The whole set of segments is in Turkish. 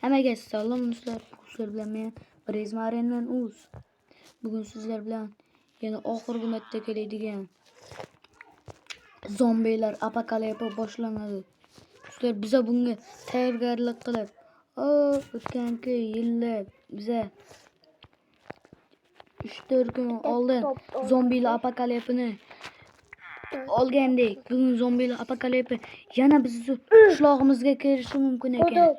Hammaga salom do'stlar. Sizlar bilan men Prezmarendan Uz. Bugun sizlar bilan yana oxirgi marta keladigan zombilar apokalipi boshlanadi. Sizlar biza bunga tayyorgarlik qilib, o'tganki yillar biza 3-4 kun oldin zombilar apokalipini olgandik. Bugun zombilar apokalipi yana bizni qishlog'imizga kelishi mumkin ekan.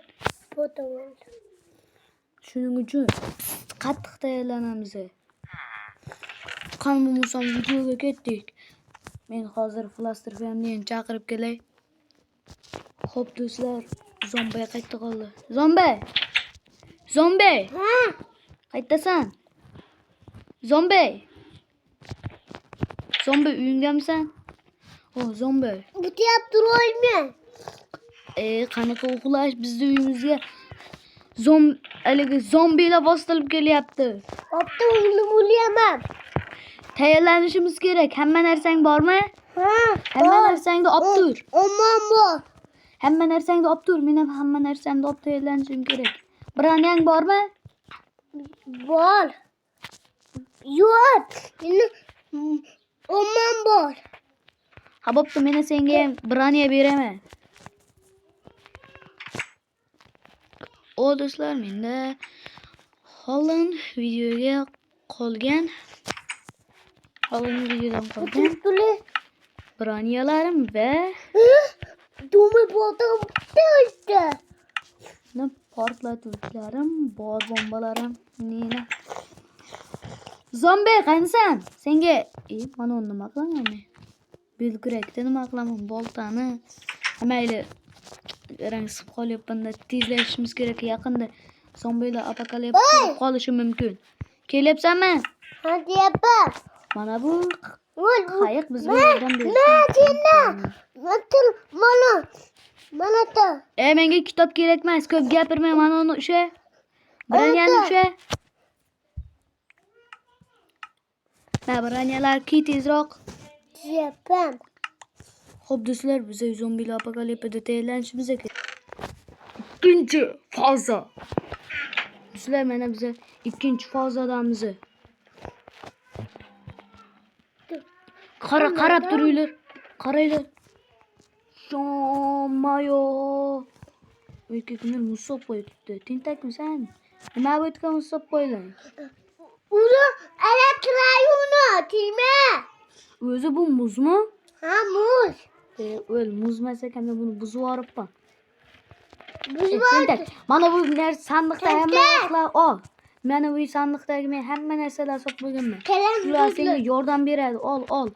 Shuning uchun qattiq tayyorlanamiz. Qani bo'lmasam videoga ketdik. Men hozir Flaster Family'ni chaqirib kelay. Xo'p do'stlar, zombi qaytdi qoldi. Zombi! Ha? Qaytasan? Zombi uyingdamisan? Zombi. Butyap turaymi? Qanaqa uxlash bizni uyimizga zombilar bostirib kelyapti. Opta o'g'lim. Tayyorlanishimiz kerak. Hamma narsang bormi? Ha. Hamma narsangni olib tur. Omon bor. Hamma narsangni olib tur. Men ham hamma narsamni olib tayyorlanishim kerak. Branyang bormi? Bor. Yo'q. Meni omon bor. Ha bo'pti, men senga ham branya beraman. Do'stlar, menda Holland videodan qolgan branyalarim va Dumi bo'ldi. portlatuvchilarim bor, bombalarim. Nina. Zombi, qanisan? Senga mana uni nima qilaman? Belkurakda nima qilaman? Boltani. Mayli. Rangsib qolyapman-da, tezlashimiz kerak. Yaqinda zombilar apokalipsi qolishi mumkin. Kelyapsanmi? Ha, deyapman. Mana bu qayiq bizga yordam beradi. Mana. Menga kitob kerak emas. Ko'p gapirma, mana uni o'sha. Branyani o'sha. Branyalar ki tezroq. Deyapman. Xo'p do'stlar, biz zombilar apokalipida tayyorlanishimiz kerak. Ikkinchi faza. Do'stlar, mana biz ikkinchi fazadamiz. Qarab turinglar. Qaranglar. Shomayo. Erkaklar musab qo'yibdi. Tentakmisan? Nima bo'tgan musab qo'ylar? Uni elektrayuni, tiyma. O'zi bu muzmi? Ha, muz. Muzmas ekan, men buni buzib yuboribman. Buzib. Mana bu sandiqda hamma narsalar ol. Mana bu sandiqdagi men hamma narsalar solib qo'yganman. Ular senga yordam beradi. Ol.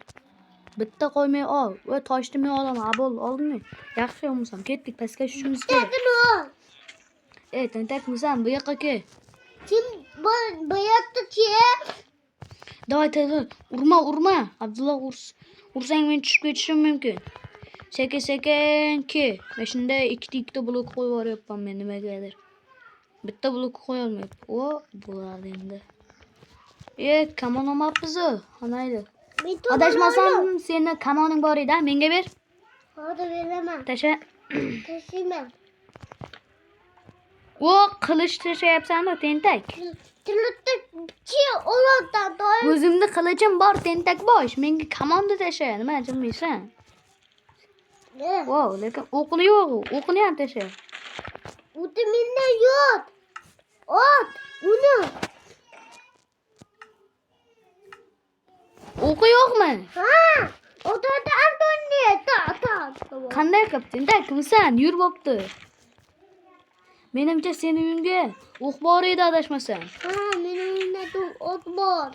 Bitta qo'ymay ol. Va toshni men olaman. Oldingmi? Yaxshi bo'lmasam ketdik, pastga tushishimiz kerak. Tentakmisan? Bu yoqqa kel. Kim bu yoqda kel? Davay tezroq. Urma. Abdulla ursang men tushib ketishim mumkin. Sekin ke. Men shunda ikkita blok qo'yib yuboryapman men nimagadir. Bitta blok qo'ya olmayapman. Bo'ladi endi. Kamon olmabmiz. Qanaydi? Adashmasam seni kamoning bor edi, menga ber. Hozir beraman. Tashlayman. Qilich tashlayapsan-da, tentak. Olotdan O'zimda qilichim bor, tentak bosh. Menga kamonni tasha, nima jilmaysan? Lekin o'qini yo'q, o'qini ham tasha. O'ti menda yo'q. Uni. O'qi yo'qmi? Ha, o'tda Antoni, ta. Qanday qilib tentakmisan? Yur bo'pti. Menimcha sening uyingga o'q bor edi, adashmasam. Ha, mening uyimda o'q bor.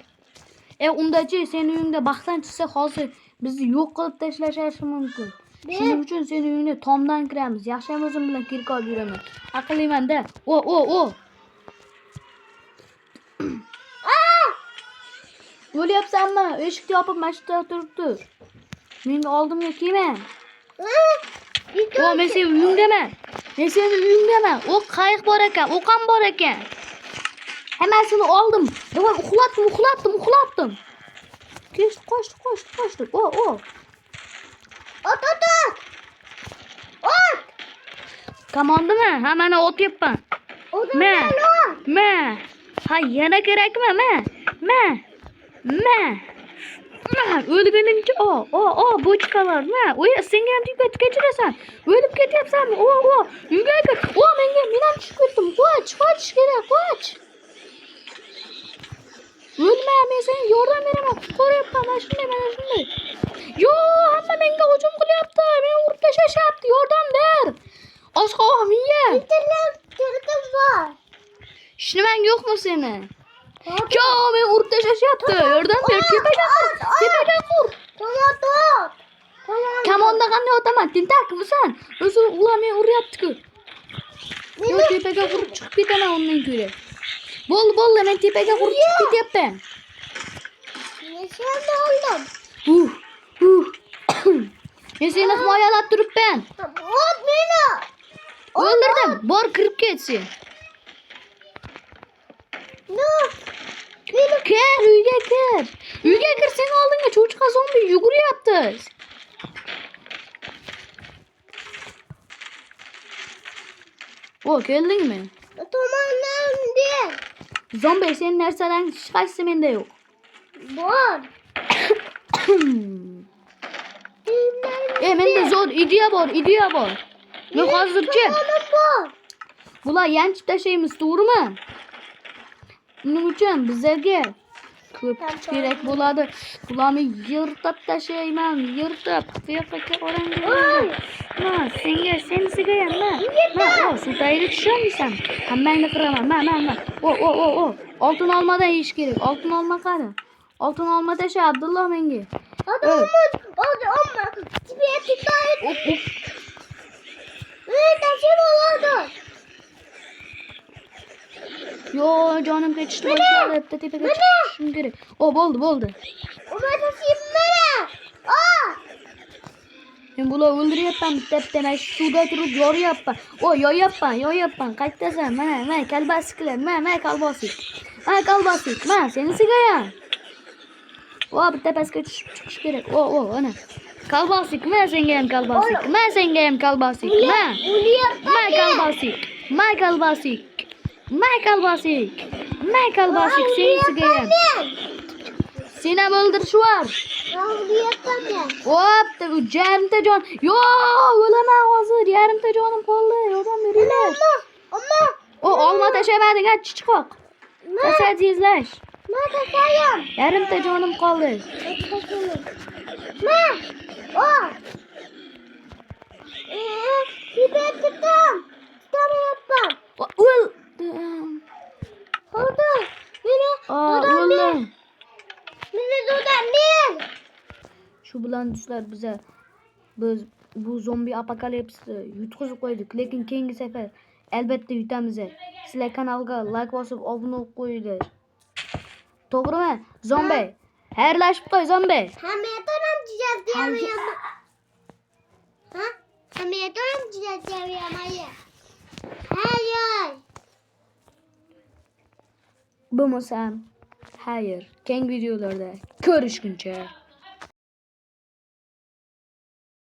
Undachi sening uyingda baxtdan chiqsa hozir bizni yo'q qilib tashlashi mumkin. Shuning uchun sening uyingga tomdan kiramiz. Yaxshi ham o'zim bilan kirib olib yuraman. Aqlliman-da. O'lyapsanmi? Eshikni yopib mashina turibdi. Menga oldimga kelma. Men sening uyingdaman. Qayiq bor ekan, o'qam bor ekan. Hammasini oldim. Davay uxlatdim. Qochdi. Ot. Kamondimi? Ha, mana otyapman. Me. Me. Ha yana kerakmi? Me. O'lganincha bu chiqalar. Oy, senga ham tiyib kechirasan. O'lib ketyapsanmi? Uyga kir. Men ham tushib ketdim. Qoch kerak, qoch. O'lma, men senga yordam beraman. Qutqaryapman, mana shunday. Yo, hamma menga hujum qilyapti. Meni urib tashlashyapti. Yordam ber. Oshqovoq miya. Internet var. Hech nimang yo'qmi seni? Yo, meni urib tashlashyapti. Yordam ber. Tepaga qur. Kamonda qanday otaman? Tentakmisan? O'zi ular meni uryapti-ku. Yo, tepaga qurib chiqib ketaman undan ko'ra. Bo'ldi, men tepaga qurib chiqib ketyapman. Sen de oldum. Men seni himoyalab turibman. Ot beni. O'ldirdim. Bor kirib ket sen. Ne? Kir, uyga kir. Uyga kir, seni oldinga cho'chqa zombi yuguryapti. Keldingmi? Tomonlarım değil. Zombi senin narsalarning hech qaysisi menda yo'q. Bor. Menda zo'r ideya bor. Men hozircha Bor. bular yanchib tashlaymiz, to'g'rimi? Buning uchun bizlarga ko'p kuch kerak bo'ladi. Bularni yirtib tashlayman, yirtib. Yo'qqa orangiz. Senisiga ham. Suv tayri tushamisan. Hammangni qiraman. Oltin olmadan yeyish kerak. Oltin olma qani. Oltin olma tasha Abdulloh menga. Adamımız. Ama. Tipiye tıklayıp. Taşım oldu. Yo, jonim ketishni boshladi. Tepaga chiqishim kerak. Bo'ldi. Ona taşıyım beni. Men bular o'ldiryapman bitta suvda turib yoryapman. Yoyapman. Qaytasan? Mana kalbasiklar. Mana kalbosik. Mana senisiga ham. Bitta pastga tushib chiqish kerak. Ana. Kalbosik. Mana senga ham kalbosik. Kalbosik senisiga ham. Seni ham o'ldirish var. Yarimta jon. Yo, o'laman hozir. Yarimta jonim qoldi. Yordam beringlar. Ama. Olma tashlamading, chiqoq. Tashlajizlash. Ben taşıyım. Yarimta jonim qoldi. Tipiye tıktım. Tutamıyorum. O'ldim. Oldu. Beni O'ldim. Beni dudan değil. Shu bilan do'stlar biz bu zombi apokalipsni yutqizib qo'ydik, lekin keyingi safar albatta yutamiz. Sizlar kanalga like bosib obuna bo'lib qo'yinglar. To'g'rimi? Zombi. Xayrlashib qo'y zombi. Hamiyatlarım cicazlayamıyor. Hamiyatlarım cicazlayamıyor. Hayır. Bo'lmasam, xayr. Keyingi videolarda ko'rishguncha.